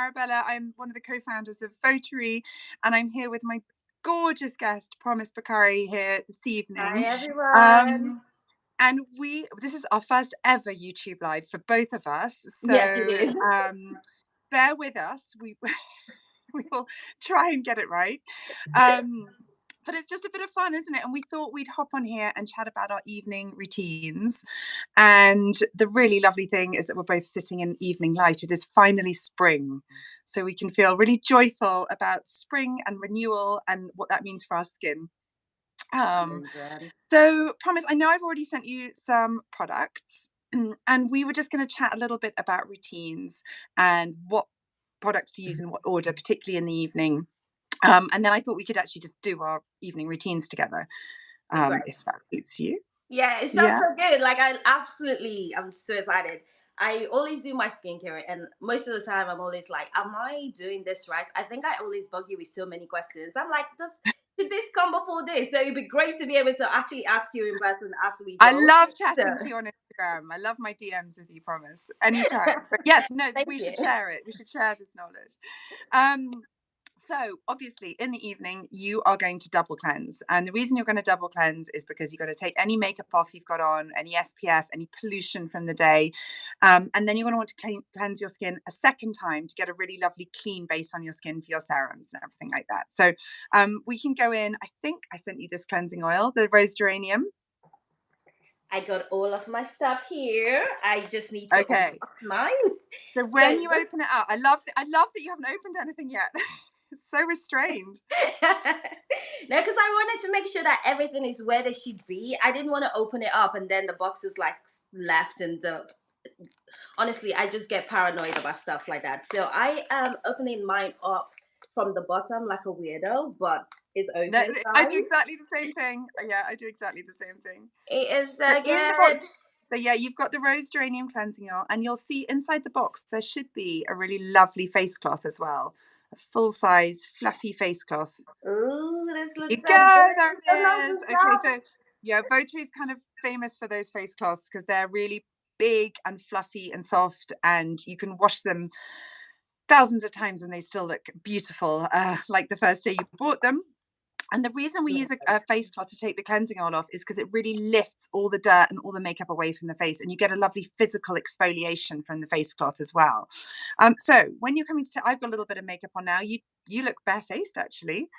Arabella. I'm one of the co-founders of Votary, and I'm here with my gorgeous guest, Promise Bakare, here this Hi evening. everyone. And this is our first ever YouTube live for both of us. Yes, it So is. bear with us. We we will try and get it right. But it's just a bit of fun, isn't it? And we thought we'd hop on here and chat about our evening routines. And the really lovely thing is that we're both sitting in evening light. It is finally spring. So we can feel really joyful about spring and renewal and what that means for our skin. So, Promise, I know I've already sent you some products, and we were just going to chat a little bit about routines and what products to use in what order, particularly in the evening. And then I thought we could actually just do our evening routines together, Right. if that suits you. Yeah, it sounds Yeah. so good. I'm so excited. I always do my skincare, and most of the time, I'm always like, "Am I doing this right?" I think I always bug you with so many questions. I'm like, did this come before this?" So it'd be great to be able to actually ask you in person as we I go. love So, chatting to you on Instagram. I love my DMs with you, Promise. Anytime. But yes, no, thank we you. should share it. We should share this knowledge. Um, So obviously in the evening, you are going to double cleanse. And the reason you're going to double cleanse is because you've got to take any makeup off you've got on, any SPF, any pollution from the day. And then you're going to want to cleanse your skin a second time to get a really lovely clean base on your skin for your serums and everything like that. So we can go in, I think I sent you this cleansing oil, the rose geranium. I got all of my stuff here. I just need to open Okay. up mine. So So when you open it up, I love that you haven't opened anything yet. It's so restrained. no, because I wanted to make sure that everything is where they should be. I didn't want to open it up and then the box is like left and the. Honestly, I just get paranoid about stuff like that. So I am opening mine up from the bottom like a weirdo, but it's No, open I do fine. exactly the same thing. Yeah, I do exactly the same thing. It is So so in the box, good. so yeah, you've got the rose geranium cleansing oil, and you'll see inside the box there should be a really lovely face cloth as well, a full size fluffy face cloth. Ooh, this You looks so go, good. there It's so nice it is. and Okay, soft. so yeah, Votary's kind of famous for those face cloths because they're really big and fluffy and soft, and you can wash them thousands of times and they still look beautiful, like the first day you bought them. And the reason we use a face cloth to take the cleansing oil off is because it really lifts all the dirt and all the makeup away from the face, and you get a lovely physical exfoliation from the face cloth as well. So when you're coming to, I've got a little bit of makeup on now. You look barefaced actually.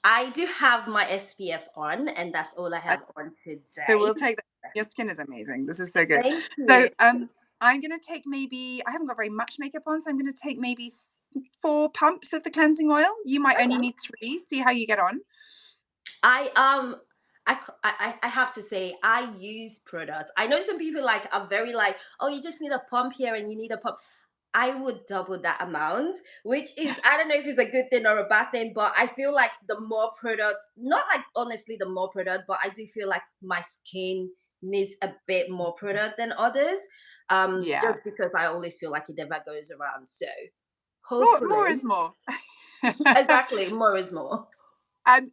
I do have my SPF on, and that's all I Uh, have on so today. we'll take that. Your skin is amazing. This is so good. Thank you. So I'm going to take maybe, I haven't got very much makeup on, so I'm going to take maybe 4 pumps of the cleansing oil. You might only Okay. need 3. See how you get on. I I have to say I use products. I know some people like are very like, oh, you just need a pump here and you need a pump. I would double that amount, which is I don't know if it's a good thing or a bad thing, but I feel like the more products, not like honestly the more product, but I do feel like my skin needs a bit more product than others. Yeah. Just because I always feel like it never goes around. So More is hopefully, more. exactly, more is more.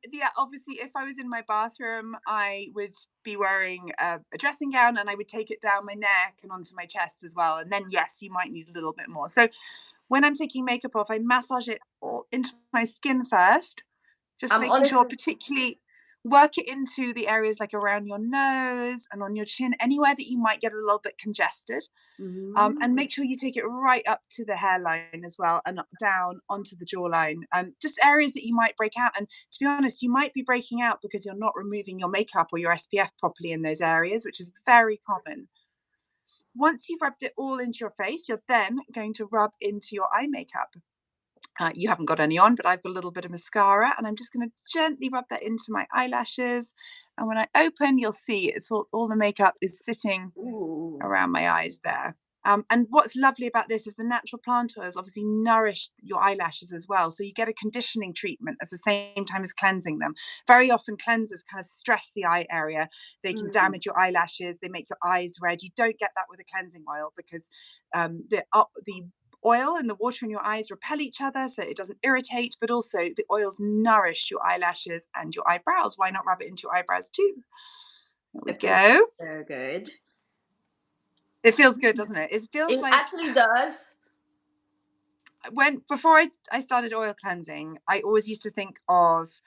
Yeah, obviously, if I was in my bathroom, I would be wearing a dressing gown and I would take it down my neck and onto my chest as well. And then, yes, you might need a little bit more. So when I'm taking makeup off, I massage it all into my skin first, just I'm making sure, honestly. particularly work it into the areas like around your nose and on your chin, anywhere that you might get a little bit congested. And Mm. make sure you take it right up to the hairline as well and down onto the jawline. Just areas that you might break out. And to be honest, you might be breaking out because you're not removing your makeup or your SPF properly in those areas, which is very common. Once you've rubbed it all into your face, you're then going to rub into your eye makeup. You haven't got any on, but I've got a little bit of mascara, and I'm just going to gently rub that into my eyelashes. And when I open, you'll see it's all the makeup is sitting Ooh. around my eyes there. And what's lovely about this is the natural plant oils obviously nourish your eyelashes as well. So you get a conditioning treatment at the same time as cleansing them. Very often cleansers kind of stress the eye area. They can Mm. damage your eyelashes. They make your eyes red. You don't get that with a cleansing oil because the oil and the water in your eyes repel each other, so it doesn't irritate, but also the oils nourish your eyelashes and your eyebrows. Why not rub it into your eyebrows too? There we It feels go. so good. It feels good, doesn't it? It feels It like actually does. before I started oil cleansing, I always used to think of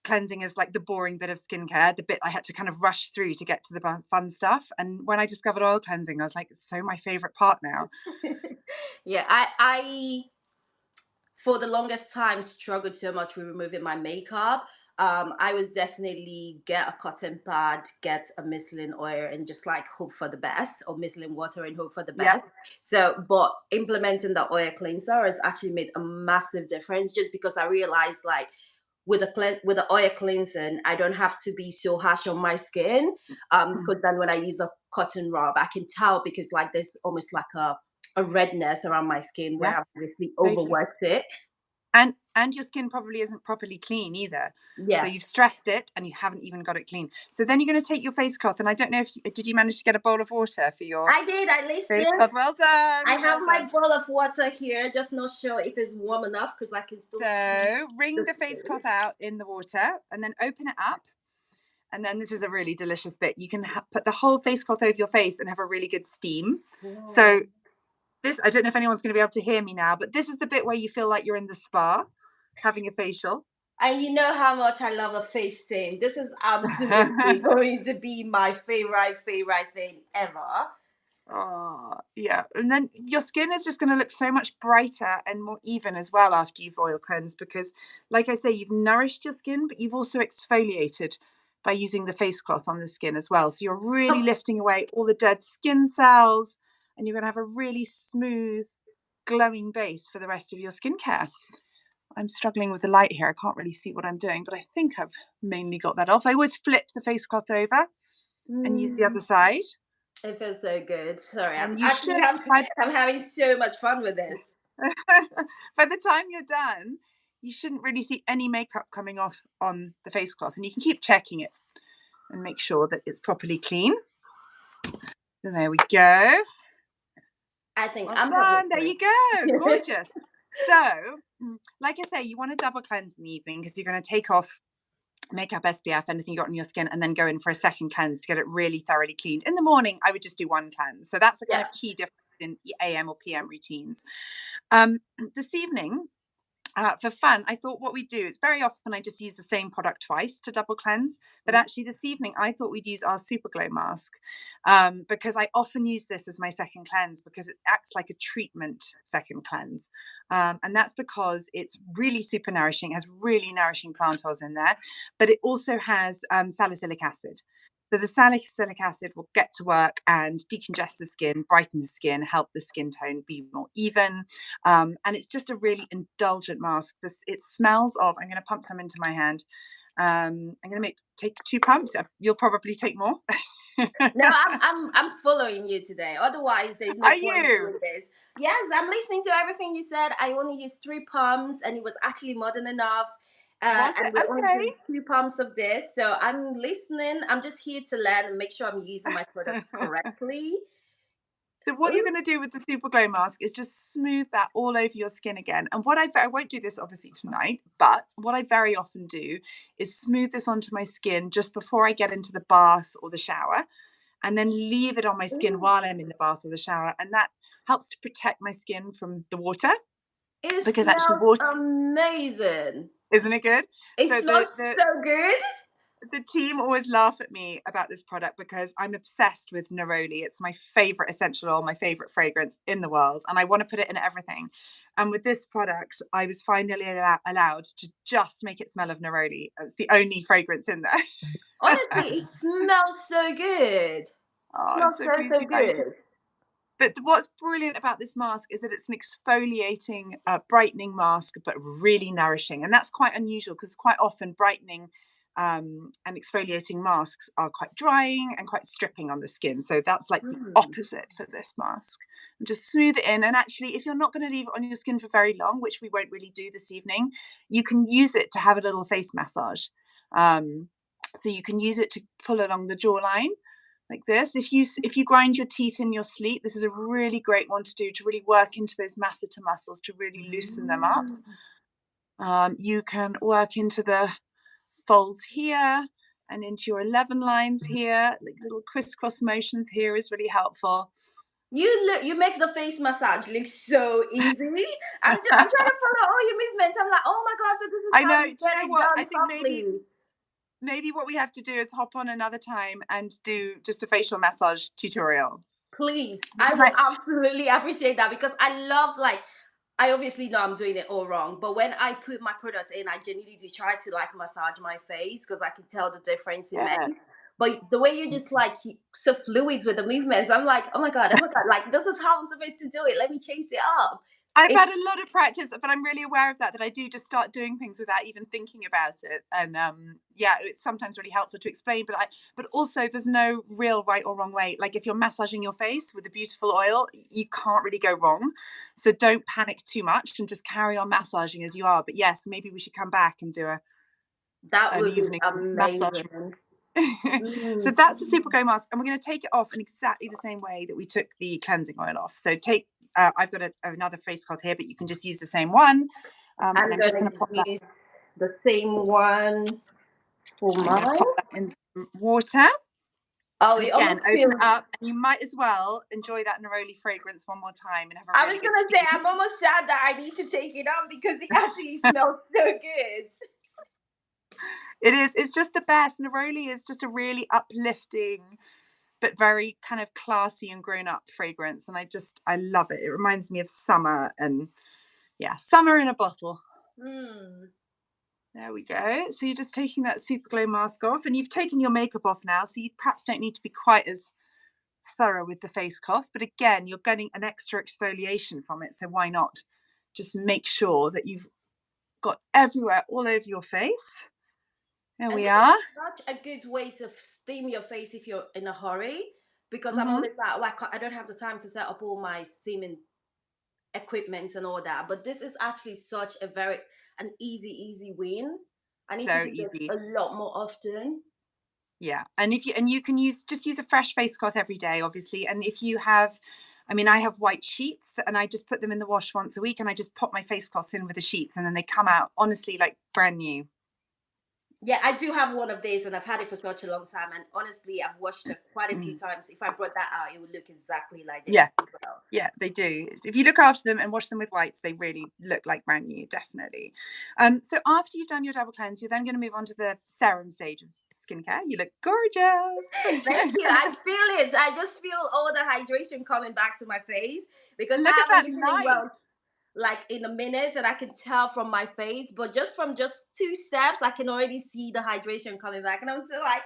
cleansing as like the boring bit of skincare, the bit I had to kind of rush through to get to the fun stuff. And when I discovered oil cleansing, I was like, it's so my favorite part now. Yeah, I for the longest time struggled so much with removing my makeup. I was definitely get a cotton pad, get a micellar oil, and just like hope for the best, or micellar water and hope for the Yeah. best. So, but implementing the oil cleanser has actually made a massive difference, just because I realized like with the oil cleansing, I don't have to be so harsh on my skin. Mm. Because then when I use a cotton rub, I can tell, because like there's almost like a redness around my skin Yeah, where I've really totally. overworked it. And your skin probably isn't properly clean either. So Yeah, you've stressed it and you haven't even got it clean. So then you're going to take your face cloth, and I don't know if did you manage to get a bowl of water for your I did. I face listened. cloth? Well I done, have well my done. bowl of water here, just not sure if it's warm enough because I can still see So wring the the face skin. cloth out in the water and then open it up. And then this is a really delicious bit. You can put the whole face cloth over your face and have a really good steam. So Wow. this, I don't know if anyone's going to be able to hear me now, but this is the bit where you feel like you're in the spa having a facial. And you know how much I love a face steam. This is absolutely going to be my favorite thing ever. Oh, yeah. And then your skin is just going to look so much brighter and more even as well after you've oil cleansed because, like I say, you've nourished your skin, but you've also exfoliated by using the face cloth on the skin as well. So you're really lifting away all the dead skin cells and you're going to have a really smooth, glowing base for the rest of your skincare. I'm struggling with the light here. I can't really see what I'm doing, but I think I've mainly got that off. I always flip the face cloth over and use the other Mm, side. it feels so good. Sorry, I'm And you actually should, I'm having so much fun with this. by the time you're done, you shouldn't really see any makeup coming off on the face cloth. And you can keep checking it and make sure that it's properly clean. So there we go. I think Well I'm done. There probably you go. Gorgeous. So, like I say, you want to double cleanse in the evening because you're going to take off makeup, SPF, anything you got on your skin, and then go in for a second cleanse to get it really thoroughly cleaned. In the morning, I would just do one cleanse. So that's the kind yeah. of key difference in AM or PM routines. This evening, for fun, I thought what we'd do is very often I just use the same product twice to double cleanse. But Mm. actually, this evening, I thought we'd use our Super Glow mask because I often use this as my second cleanse because it acts like a treatment second cleanse. And that's because it's really super nourishing, has really nourishing plant oils in there, but it also has salicylic acid. So the salicylic acid will get to work and decongest the skin, brighten the skin, help the skin tone be more even, and it's just a really indulgent mask. It smells of, I'm going to pump some into my hand. I'm going to take 2 pumps. You'll probably take more. No, I'm following you today. Otherwise, there's no Are point you? doing this. Yes, I'm listening to everything you said. I only used 3 pumps, and it was actually more than enough. Was it? And we're only Okay. doing 2 pumps of this, so I'm listening. I'm just here to learn and make sure I'm using my product correctly. So what you're Ooh, going to do with the Super Glow mask is just smooth that all over your skin again. And I won't do this obviously tonight, but what I very often do is smooth this onto my skin just before I get into the bath or the shower, and then leave it on my skin ooh. while I'm in the bath or the shower. And that helps to protect my skin from the water It because actually smells water, amazing. isn't it good? It So smells so good. the team always laugh at me about this product because I'm obsessed with Neroli. It's my favorite essential oil, my favorite fragrance in the world, and I want to put it in everything. And with this product, I was finally allowed to just make it smell of Neroli. It's the only fragrance in there. Honestly, it smells so good. It Oh, I'm smells so so, pleased so you like it. good. But what's brilliant about this mask is that it's an exfoliating, brightening mask, but really nourishing. And that's quite unusual because quite often brightening and exfoliating masks are quite drying and quite stripping on the skin. So that's like the Mm. opposite for this mask. And just smooth it in. And actually, if you're not going to leave it on your skin for very long, which we won't really do this evening, you can use it to have a little face massage. Um, so you can use it to pull along the jawline like this. If you grind your teeth in your sleep, this is a really great one to do to really work into those masseter muscles to really loosen them up. Mm. You can work into the folds here and into your 11 lines here, like little crisscross motions here is really helpful. You make the face massage look so easy. I'm trying to follow all your movements. I'm like, oh my god, so this is I how know. you Do you get know it what? I done think properly. maybe what we have to do is hop on another time and do just a facial massage tutorial. Please, I Because will absolutely appreciate that because I love like I obviously know I'm doing it all wrong, but when I put my products in, I genuinely do try to like massage my face because I can tell the difference in men. yeah. But the way you just like so fluid with the movements, I'm like, oh my god, like this is how I'm supposed to do it. Let me chase it up. I've It's had a lot of practice, but I'm really aware of that I do just start doing things without even thinking about it. And yeah, it's sometimes really helpful to explain, but also there's no real right or wrong way. Like if you're massaging your face with a beautiful oil, you can't really go wrong. So don't panic too much and just carry on massaging as you are. But yes, maybe we should come back and do that an would be evening massage. amazing. So Mm. that's the super glow mask, and we're going to take it off in exactly the same way that we took the cleansing oil off. So I've got another face cloth here, but you can just use the same one. And I'm I'm just gonna going to pop that. use the same one for I'm going to mine. pop that in some water, Oh, and it again, almost open it feels. up, and you might as well enjoy that Neroli fragrance one more time and have a I really was good gonna say steam. I'm almost sad that I need to take it out because it actually smells so good. It is. It's just the best. Neroli is just a really uplifting, but very kind of classy and grown up fragrance. And I love it. It reminds me of summer and yeah, summer in a bottle. Mm. There we go. So you're just taking that super glow mask off and you've taken your makeup off now. So you perhaps don't need to be quite as thorough with the face cloth. But again, you're getting an extra exfoliation from it. So why not just make sure that you've got everywhere all over your face. There And we this are. is such a good way to steam your face if you're in a hurry because I'm Mm-hmm. always like, oh, I don't have the time to set up all my steaming equipment and all that. But this is actually such a very an easy win. I need to So do this easy. a lot more often. Yeah. And you can use a fresh face cloth every day, obviously. And if you have, I mean, I have white sheets and I just put them in the wash once a week and I just pop my face cloths in with the sheets and then they come out honestly like brand new. Yeah, I do have one of these and I've had it for such a long time. And honestly, I've washed it quite a few Mm. times. If I brought that out, it would look exactly like this Yeah. as well. Yeah, they do. If you look after them and wash them with whites, they really look like brand new, definitely. So after you've done your double cleanse, you're then going to move on to the serum stage of skincare. You look gorgeous. Thank you. I feel it. I just feel all the hydration coming back to my face because Look I at haven't that been feeling light. well like in a minute and I can tell from my face. But just from just 2 steps, I can already see the hydration coming back. And I'm still like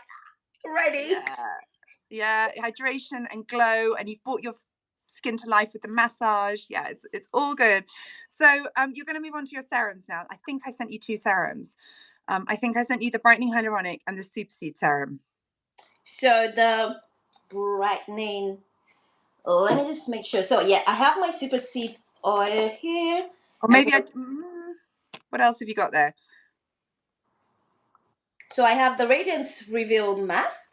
ready. Yeah. Yeah, hydration and glow, and you've brought your skin to life with the massage. Yeah, it's all good. So you're going to move on to your serums now. I think I sent you two serums. I think I sent you the brightening hyaluronic and the superseed serum. So the brightening, let me just make sure. So yeah, I have my super seed oil here. Or And maybe what else have you got there? so I have the Radiance Reveal Mask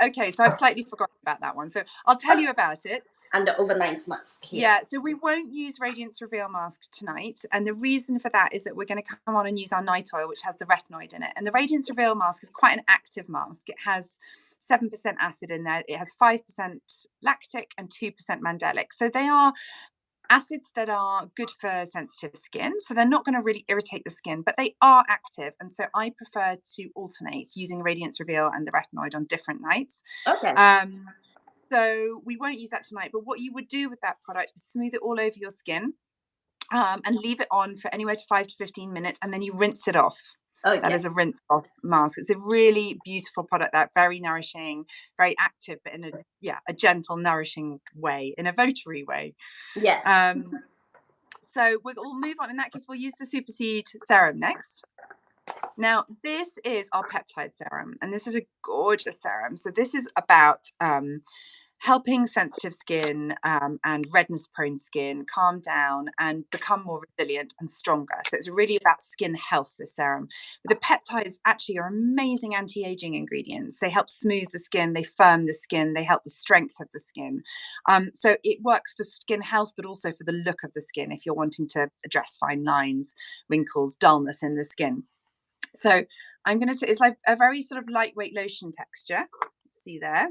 Okay. So I've slightly forgotten about that one. So I'll tell you about it. and the Overnight Mask here. Yeah, so we won't use Radiance Reveal Mask tonight. And the reason for that is that we're going to come on and use our night oil, which has the retinoid in it. And the Radiance Reveal Mask is quite an active mask. It has 7% acid in there, it has 5% lactic and 2% mandelic. So they are acids that are good for sensitive skin. So they're not going to really irritate the skin, but they are active. And so I prefer to alternate using Radiance Reveal and the retinoid on different nights. Okay. So we won't use that tonight, but what you would do with that product is smooth it all over your skin and leave it on for anywhere to 5 to 15 minutes, and then you rinse it off. That Okay. is a rinse off mask. It's a really beautiful product, that very nourishing, very active, but in a gentle, nourishing way, in a votary way. Yeah. So we'll move on. In that case, we'll use the Superseed Serum next. Now, this is our peptide serum, and this is a gorgeous serum. So this is about helping sensitive skin and redness prone skin calm down and become more resilient and stronger. So it's really about skin health, this serum. But the peptides actually are amazing anti-aging ingredients. They help smooth the skin, they firm the skin, they help the strength of the skin. So it works for skin health, but also for the look of the skin if you're wanting to address fine lines, wrinkles, dullness in the skin. So I'm going to, it's like a very sort of lightweight lotion texture. See there.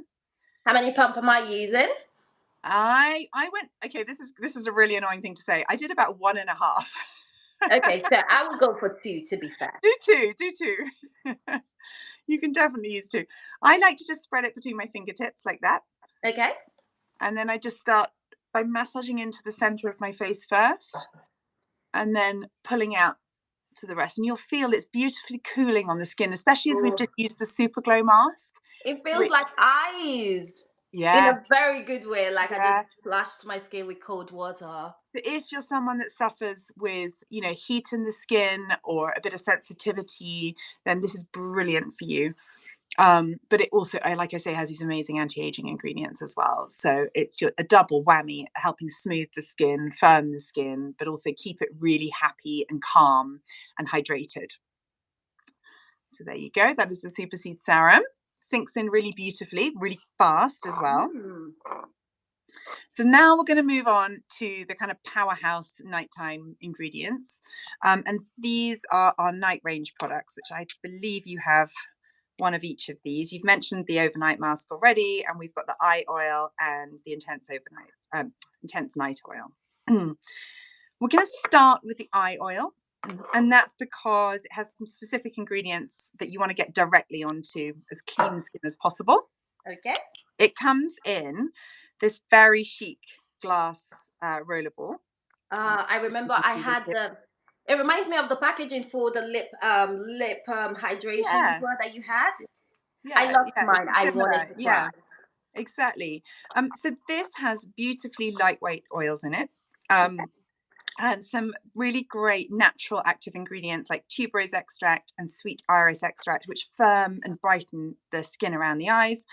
How many pump am I using? I went, okay, this is a really annoying thing to say. I did about one and a half. Okay, so I would go for 2 to be fair. Do two, do two. You can definitely use two. I like to just spread it between my fingertips like that. Okay. And then I just start by massaging into the center of my face first and then pulling out to the rest. And you'll feel it's beautifully cooling on the skin, especially as we've Oh, just used the Super Glow mask, it feels which, like ice in yeah, a very good way. Like I just yeah. splashed my skin with cold water. So if you're someone that suffers with, heat in the skin or a bit of sensitivity, then this is brilliant for you. But it also, like I say, has these amazing anti-aging ingredients as well. So it's a double whammy, helping smooth the skin, firm the skin, but also keep it really happy and calm and hydrated. So there you go. That is the Super Seed Serum. Sinks in really beautifully, really fast as well. Mm. So now we're going to move on to the kind of powerhouse nighttime ingredients. And these are our night range products, which I believe you have one of each of these. You've mentioned the overnight mask already, and we've got the eye oil and the intense night oil. We're going to start with the eye oil, and that's because it has some specific ingredients that you want to get directly onto as clean skin as possible. Okay. It comes in this very chic glass rollerball. I remember I had the. It reminds me of the packaging for the lip hydration as Yeah, well that you had. I yeah, loved yeah. mine. It's I wanted similar. to try. Yeah, exactly. So this has beautifully lightweight oils in it. Okay. And some really great natural active ingredients like tuberose extract and sweet iris extract, which firm and brighten the skin around the eyes.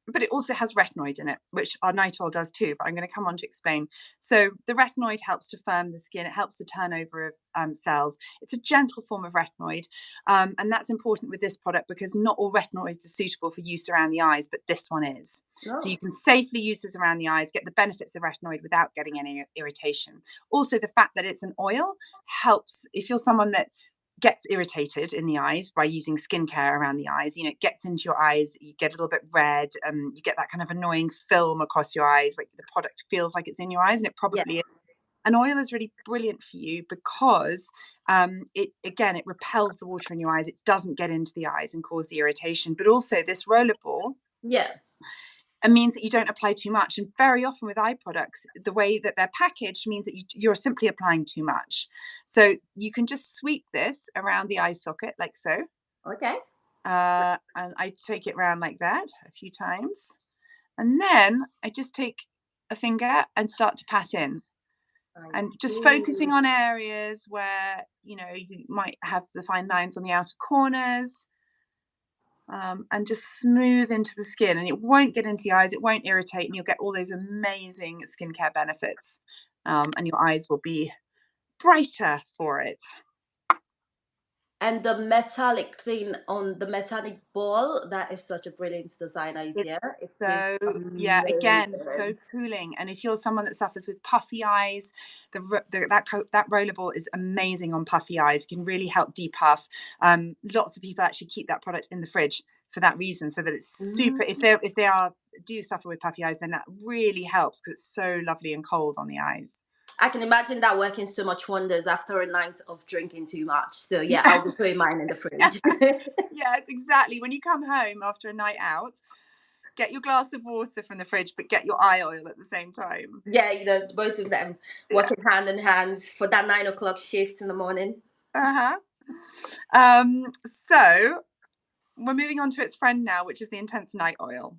But it also has retinoid in it, which our night oil does too. But I'm going to come on to explain. So the retinoid helps to firm the skin. It helps the turnover of cells. It's a gentle form of retinoid, and that's important with this product because not all retinoids are suitable for use around the eyes, but this one is. So you No. can safely use this around the eyes, get the benefits of retinoid without getting any irritation. Also, the fact that it's an oil helps if you're someone that gets irritated in the eyes by using skincare around the eyes. It gets into your eyes, you get a little bit red, you get that kind of annoying film across your eyes where the product feels like it's in your eyes, and it Yeah. probably is. An oil is really brilliant for you because it repels the water in your eyes. It doesn't get into the eyes and cause the irritation. But also this rollerball, Yeah. it means that you don't apply too much. And very often with eye products, the way that they're packaged means that you're simply applying too much. So you can just sweep this around the eye socket like so. Okay. And I take it around like that a few times. And then I just take a finger and start to pat in. I And just see. focusing on areas where, you might have the fine lines on the outer corners, and just smooth into the skin, and it won't get into the eyes, it won't irritate, and you'll get all those amazing skincare benefits, and your eyes will be brighter for it. And the metallic thing on the metallic ball, that is such a brilliant design It's idea. It feels so, yeah, again, so amazing. cooling. And if you're someone that suffers with puffy eyes, that rollerball is amazing on puffy eyes. It can really help depuff. Lots of people actually keep that product in the fridge for that reason, so that it's super. Mm. If they are do suffer with puffy eyes, then that really helps because it's so lovely and cold on the eyes. I can imagine that working so much wonders after a night of drinking too much. So yeah, Yeah, I'll be putting mine in the yeah, fridge. yes, exactly. When you come home after a night out, get your glass of water from the fridge, but get your eye oil at the same time. Yeah, both of them Yeah. working hand in hand for that 9 o'clock shift in the morning. Uh-huh. Um, so we're moving on to its friend now, which is the intense night oil.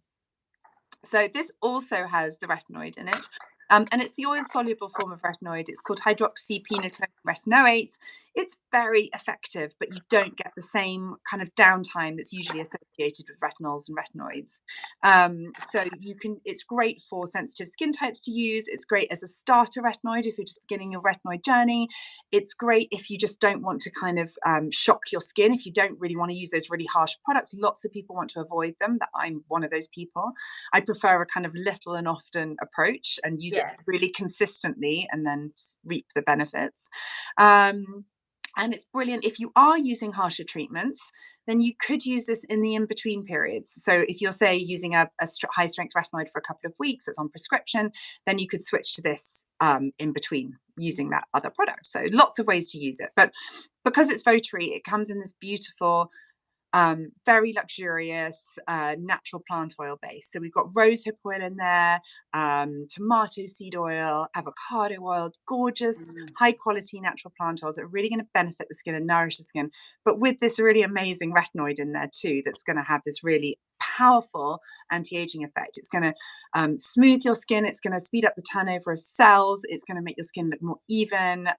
So this also has the retinoid in it. And it's the oil-soluble form of retinoid. It's called hydroxyphenochlorine retinoate. It's very effective, but you don't get the same kind of downtime that's usually associated with retinols and retinoids. So it's great for sensitive skin types to use. It's great as a starter retinoid if you're just beginning your retinoid journey. It's great if you just don't want to kind of shock your skin, if you don't really want to use those really harsh products. Lots of people want to avoid them. I'm one of those people. I prefer a kind of little and often approach and use it Yeah. really consistently and then reap the benefits. Um, And it's brilliant if you are using harsher treatments, then you could use this in the in-between periods. So if you're, say, using a high-strength retinoid for a couple of weeks, it's on prescription, then you could switch to this in between using that other product. So lots of ways to use it. But because it's Votary, it comes in this beautiful, very luxurious natural plant oil base. So we've got rosehip oil in there, tomato seed oil, avocado oil, gorgeous high quality natural plant oils that are really going to benefit the skin and nourish the skin, but with this really amazing retinoid in there too, that's going to have this really powerful anti-aging effect. It's going to smooth your skin, it's going to speed up the turnover of cells, it's going to make your skin look more even.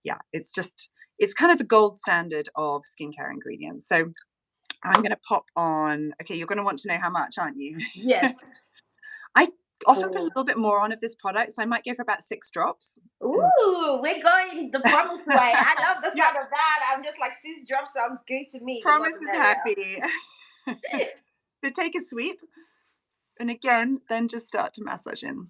Yeah, it's kind of the gold standard of skincare ingredients. So I'm going to pop on. Okay, you're going to want to know how much, aren't you? Yes. I often put a Oh. little bit more on of this product, so I might go for about 6 drops. Ooh, we're going the promise way. I love the Yeah, sound of that. I'm just like, 6 drops sounds good to me. The more promise the is merrier. happy. So take a sweep, and again, then just start to massage in.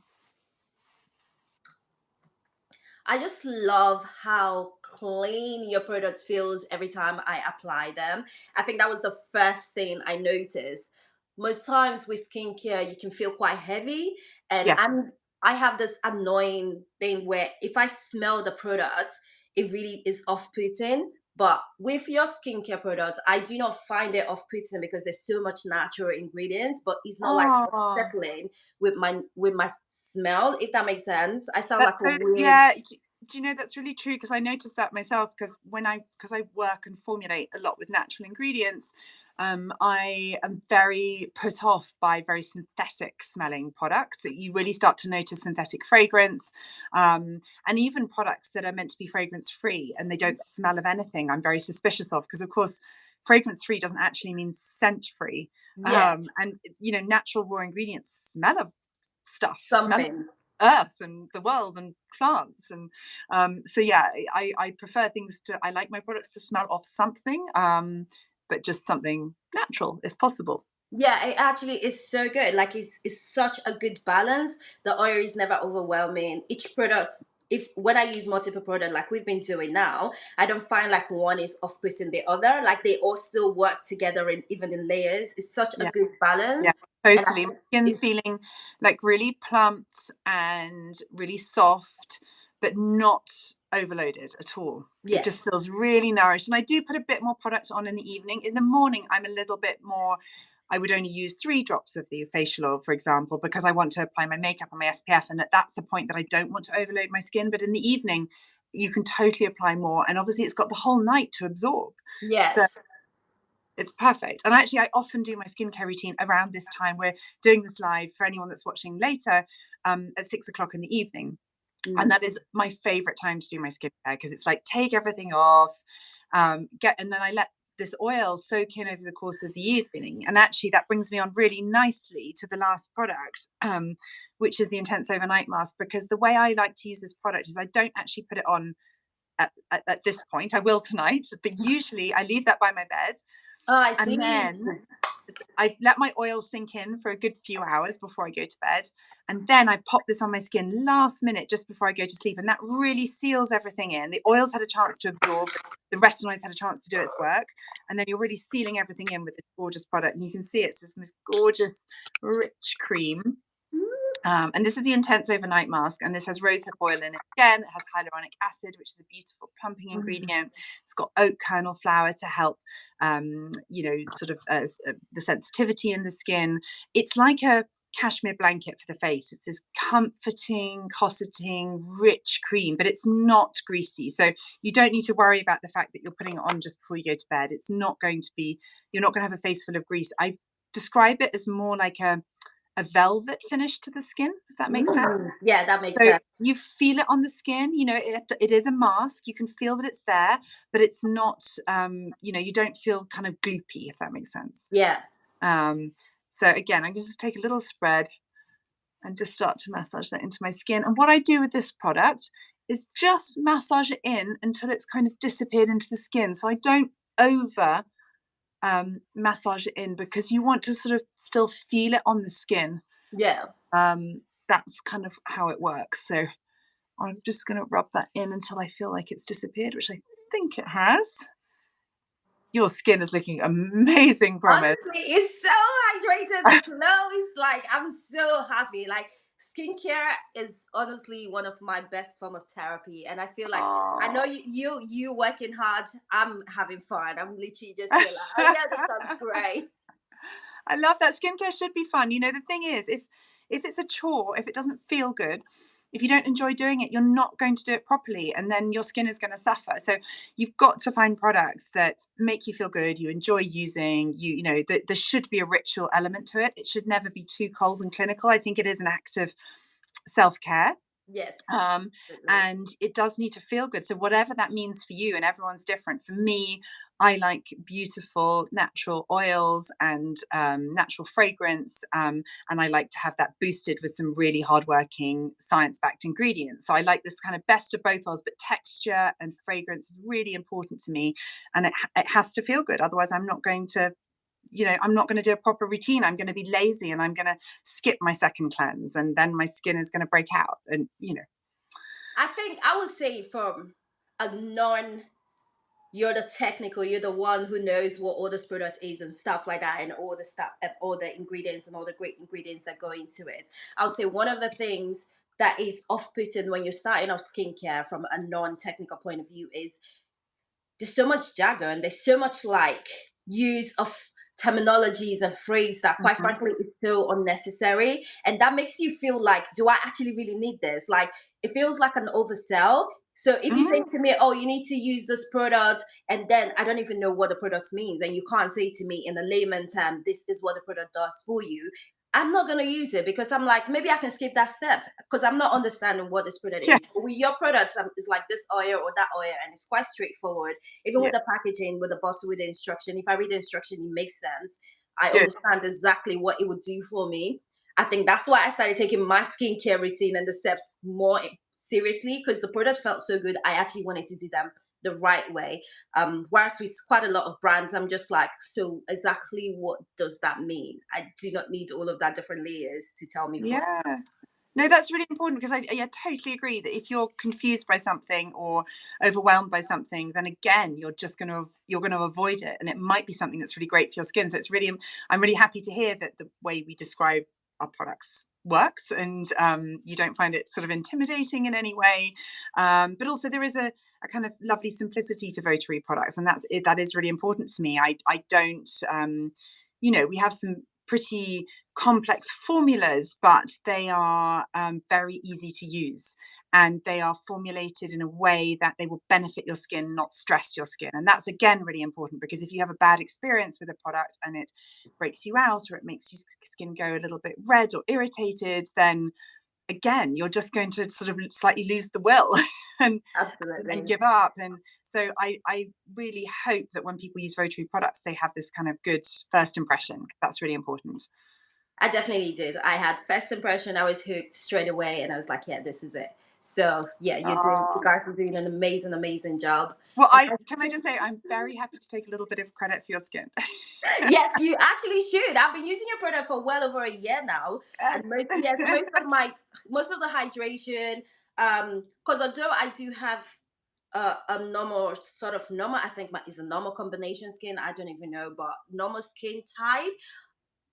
I just love how clean your product feels every time I apply them. I think that was the first thing I noticed. Most times with skincare, you can feel quite heavy, and Yeah. I have this annoying thing where if I smell the product, it really is off-putting. But with your skincare products, I do not find it off-putting because there's so much natural ingredients, but it's not like Oh, unsettling with my smell, if that makes sense. I sound that's like a so, weird. yeah. Do you know that's really true? Because I noticed that myself. Because I work and formulate a lot with natural ingredients, I am very put off by very synthetic smelling products. You really start to notice synthetic fragrance, and even products that are meant to be fragrance free and they don't smell of anything. I'm very suspicious of, because of course, fragrance free doesn't actually mean scent free. Yeah, And natural raw ingredients smell of stuff, smell something. earth and the world and plants, and so yeah, I prefer things to, I like my products to smell of something, but just something natural if possible. Yeah, it actually is so good. Like it's such a good balance. The oil is never overwhelming. Each product, if when I use multiple product like we've been doing now, I don't find like one is off-putting the other. Like they all still work together in even in layers. It's such a Yeah, good balance. yeah, And I totally. My think skin's it's feeling like really plump and really soft, but not overloaded at all. It yes. just feels really nourished. And I do put a bit more product on in the evening. In the morning, I'm a little bit more, I would only use 3 drops of the facial oil, for example, because I want to apply my makeup and my SPF. And that's the point that I don't want to overload my skin. But in the evening, you can totally apply more. And obviously, it's got the whole night to absorb. So Yes. it's perfect. And actually, I often do my skincare routine around this time. We're doing this live for anyone that's watching later, at 6 o'clock in the evening. And Mm. that is my favorite time to do my skincare, because it's like take everything off, and then I let this oil soak in over the course of the evening. And actually, that brings me on really nicely to the last product, which is the Intense Overnight Mask. Because the way I like to use this product is I don't actually put it on at this point. I will tonight, but usually I leave that by my bed, Oh, I and see. then I let my oil sink in for a good few hours before I go to bed. And then I pop this on my skin last minute just before I go to sleep. And that really seals everything in. The oils had a chance to absorb, the retinoids had a chance to do its work. And then you're really sealing everything in with this gorgeous product. And you can see it's this most gorgeous, rich cream. And this is the Intense Overnight Mask, and this has rosehip oil in it. Again, it has hyaluronic acid, which is a beautiful plumping Mm. ingredient. It's got oat kernel flour to help, sort of the sensitivity in the skin. It's like a cashmere blanket for the face. It's this comforting, cosseting, rich cream, but it's not greasy. So you don't need to worry about the fact that you're putting it on just before you go to bed. It's not going to be, you're not going to have a face full of grease. I describe it as more like a velvet finish to the skin, if that makes sense. Mm. Yeah, that makes So sense. you feel it on the skin, it is a mask. You can feel that it's there, but it's not, you don't feel kind of gloopy, if that makes sense. Yeah. Um, so again, I'm going to just take a little spread and just start to massage that into my skin. And what I do with this product is just massage it in until it's kind of disappeared into the skin. So I don't over massage it in, because you want to sort of still feel it on the skin. Yeah. That's kind of how it works. So I'm just going to rub that in until I feel like it's disappeared, which I think it has. Your skin is looking amazing, promise. Honestly, it's so hydrated. The glow is like, I'm so happy. Like, skincare is honestly one of my best form of therapy, and I feel like I know Oh. you working hard. I'm having fun. I'm literally just here like, oh yeah, this sounds great. I love that. Skincare should be fun. You know, the thing is, if it's a chore, if it doesn't feel good, if you don't enjoy doing it, you're not going to do it properly, and then your skin is going to suffer. So you've got to find products that make you feel good, you enjoy using. You know, there should be a ritual element to it. It should never be too cold and clinical. I think it is an act of self care. Yes, um, absolutely. and it does need to feel good. So whatever that means for you, and everyone's different. For me, I like beautiful natural oils and natural fragrance, and I like to have that boosted with some really hardworking science-backed ingredients. So I like this kind of best of both worlds, but texture and fragrance is really important to me, and it has to feel good. Otherwise, I'm not going to, I'm not going to do a proper routine. I'm going to be lazy, and I'm going to skip my second cleanse, and then my skin is going to break out. And I think I would say from a non, you're the technical, you're the one who knows what all this product is and stuff like that, and all the stuff, all the ingredients and all the great ingredients that go into it. I'll say one of the things that is off-putting when you're starting off skincare from a non-technical point of view is there's so much jargon, there's so much like use of terminologies and phrase that quite Mhm. frankly is so unnecessary, and that makes you feel like, do I actually really need this? Like, it feels like an oversell. So if you say Mhm. to me, oh, you need to use this product, and then I don't even know what the product means, and you can't say to me in a layman term, this is what the product does for you, I'm not going to use it, because I'm like, maybe I can skip that step because I'm not understanding what this product Yeah. is. But with your products, it's like this oil or that oil, and it's quite straightforward. Even Yeah. with the packaging, with the bottle, with the instruction, if I read the instruction, it makes sense. I Good. understand exactly what it would do for me. I think that's why I started taking my skincare routine and the steps more seriously, because the product felt so good. I actually wanted to do them the right way. Whereas with quite a lot of brands, I'm just like, so exactly what does that mean? I do not need all of that different layers to tell me what. Yeah. No, that's really important, because I yeah, totally agree that if you're confused by something or overwhelmed by something, then again, you're going to avoid it, and it might be something that's really great for your skin. So it's really, I'm really happy to hear that the way we describe our products works, and you don't find it sort of intimidating in any way. But also there is a kind of lovely simplicity to Votary products, and that is really important to me. I don't, we have some pretty complex formulas, but they are very easy to use. And they are formulated in a way that they will benefit your skin, not stress your skin. And that's, again, really important, because if you have a bad experience with a product and it breaks you out, or it makes your skin go a little bit red or irritated, then again, you're just going to sort of slightly lose the will and and Absolutely. give up. And so I really hope that when people use Rotary products, they have this kind of good first impression. That's really important. I definitely did. I had first impression. I was hooked straight away, and I was like, "Yeah, this is it." So yeah, you Oh, guys are doing an amazing, amazing job. well, And I I can I think, just say I'm very happy to take a little bit of credit for your skin. yes, you actually should. I've been using your product for well over a year now, and Yes. most of the hydration, because although I do have a normal sort of normal, I think my is a normal combination skin. I don't even know, but normal skin type.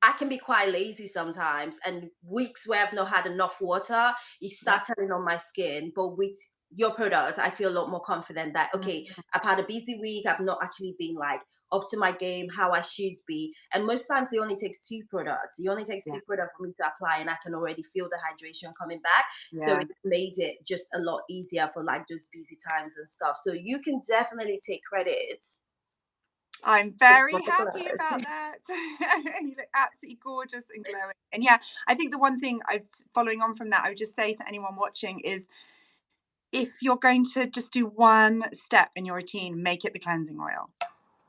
I can be quite lazy sometimes, and weeks where I've not had enough water, it Yeah. starts telling on my skin. But with your product, I feel a lot more confident that, okay, Mm, I've had a busy week, I've not actually been like up to my game how I should be. And most times it only takes two products. It only takes yeah. two products for me to apply, and I can already feel the hydration coming back. So Yeah. it made it just a lot easier for like those busy times and stuff. So you can definitely take credit. I'm very happy about that. You look absolutely gorgeous and glowing. And yeah, I think the one thing following on from that, I would just say to anyone watching is, if you're going to just do one step in your routine, make it the cleansing oil.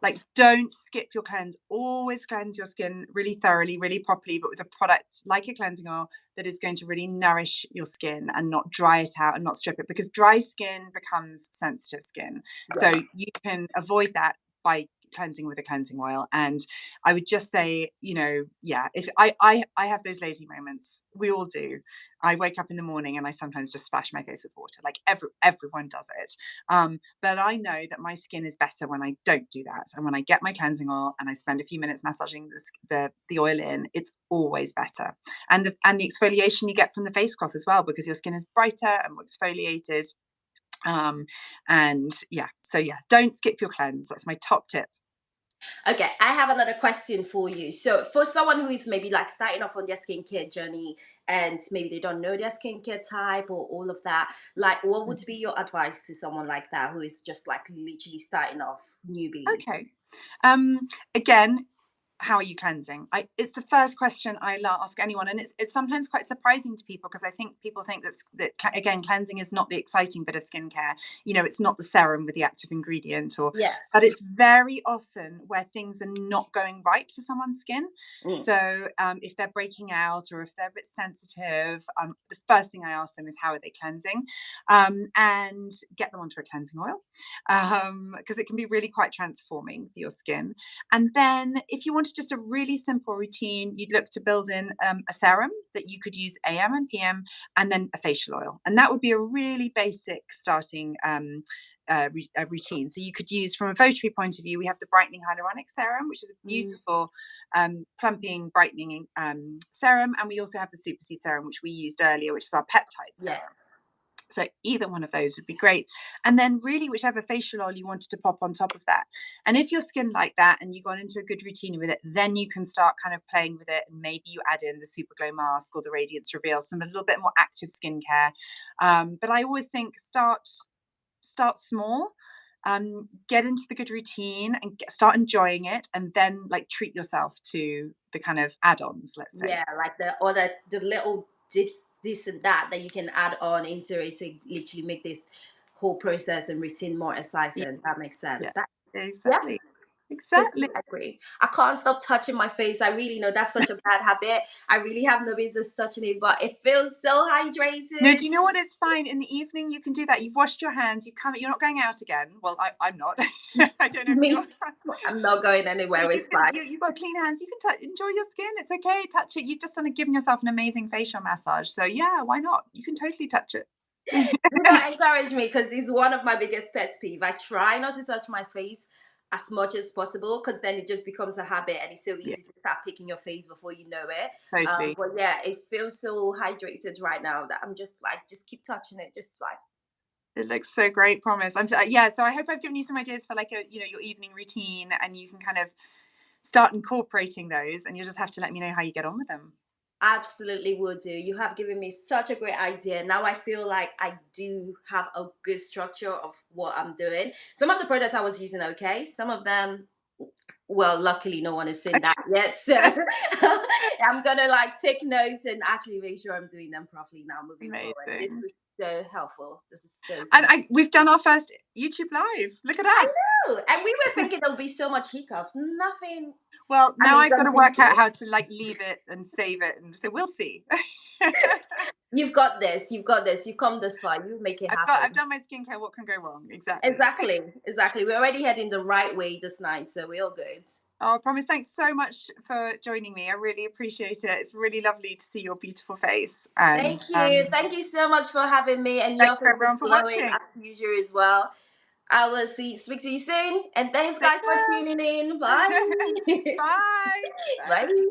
Like, don't skip your cleanse. Always cleanse your skin really thoroughly, really properly, but with a product like a cleansing oil that is going to really nourish your skin and not dry it out and not strip it, because dry skin becomes sensitive skin. So Yes. you can avoid that by cleansing with a cleansing oil. And I would just say, yeah, if I have those lazy moments, we all do. I wake up in the morning and I sometimes just splash my face with water, like everyone does it. But I know that my skin is better when I don't do that. And when I get my cleansing oil and I spend a few minutes massaging the oil in, it's always better. And the exfoliation you get from the face cloth as well, because your skin is brighter and more exfoliated. And yeah, so yeah, don't skip your cleanse. That's my top tip. Okay, I have another question for you. So, for someone who is maybe like starting off on their skincare journey and maybe they don't know their skincare type or all of that, like, what would be your advice to someone like that who is just like literally starting off newbie? Okay. Again, how are you cleansing? It's the first question I ask anyone, and it's sometimes quite surprising to people, because I think people think that again, cleansing is not the exciting bit of skincare. It's not the serum with the active ingredient, Yeah. but it's very often where things are not going right for someone's skin. Mm. So if they're breaking out or if they're a bit sensitive, the first thing I ask them is how are they cleansing, and get them onto a cleansing oil, because it can be really quite transforming for your skin. And then if you wanted just a really simple routine, you'd look to build in a serum that you could use AM and PM, and then a facial oil. And that would be a really basic starting routine. So you could use, from a Votary point of view, we have the brightening hyaluronic serum, which is a Mm. beautiful plumping, brightening serum. And we also have the super seed serum, which we used earlier, which is our peptide Yeah. serum. So either one of those would be great. And then really whichever facial oil you wanted to pop on top of that. And if your skin like that and you got into a good routine with it, then you can start kind of playing with it. And maybe you add in the Super Glow Mask or the Radiance Reveal, some a little bit more active skincare. But I always think start small, get into the good routine and start enjoying it. And then like treat yourself to the kind of add-ons, let's say. Yeah, like the little dips, this and that you can add on into it to literally make this whole process and routine more Yeah. exciting. That makes sense. Yeah. That Yeah, Exactly. totally Exactly. agree. I can't stop touching my face. I really know that's such a bad habit. I really have no business touching it, but it feels so No, hydrated. do you know what? It's fine. In the evening, you can do that. You've washed your hands. You're not going out again. Well, I'm not. I don't know if you Me, are. I'm not going But anywhere. you It's can. fine. You've got clean hands. You can enjoy your skin. It's okay. Touch it. You've just done given yourself an amazing facial massage. So yeah, why not? You can totally touch it. Do not encourage me because it's one of my biggest pet peeve. I try not to touch my face as much as possible because then it just becomes a habit and it's so Yeah, easy to start picking your face before you know it. totally. But yeah, it feels so hydrated right now that I'm just like, just keep touching it, just like. It looks so great. Promise. Yeah. So I hope I've given you some ideas for like your evening routine, and you can kind of start incorporating those. And you'll just have to let me know how you get on with them. Absolutely will do. You have given me such a great idea. Now I feel like I do have a good structure of what I'm doing. Some of the products I was using, okay. Some of them, well, luckily no one has seen that yet. So I'm gonna like take notes and actually make sure I'm doing them properly now moving forward. This Amazing. is so helpful. This is so And helpful. we've done our first YouTube live. Look at I us. know. And we were thinking there would be so much hiccup. Nothing. Well, I now mean, I've got some to things work out did. how to like leave it and save it, and so we'll see. You've got this. You've got this. You've come this far. You make it I've happen. done my skincare. What can go wrong? Exactly. Exactly, exactly. We're already heading the right way this night, so we're all good. Oh, I promise. Thanks so much for joining me. I really appreciate it. It's really lovely to see your beautiful face, and Thank you. Thank you so much for having me. And your thanks face for is everyone for glowing watching. as usual as well. I will speak to you soon. And thanks Take guys for care. tuning in. Bye. Bye. Bye. Bye.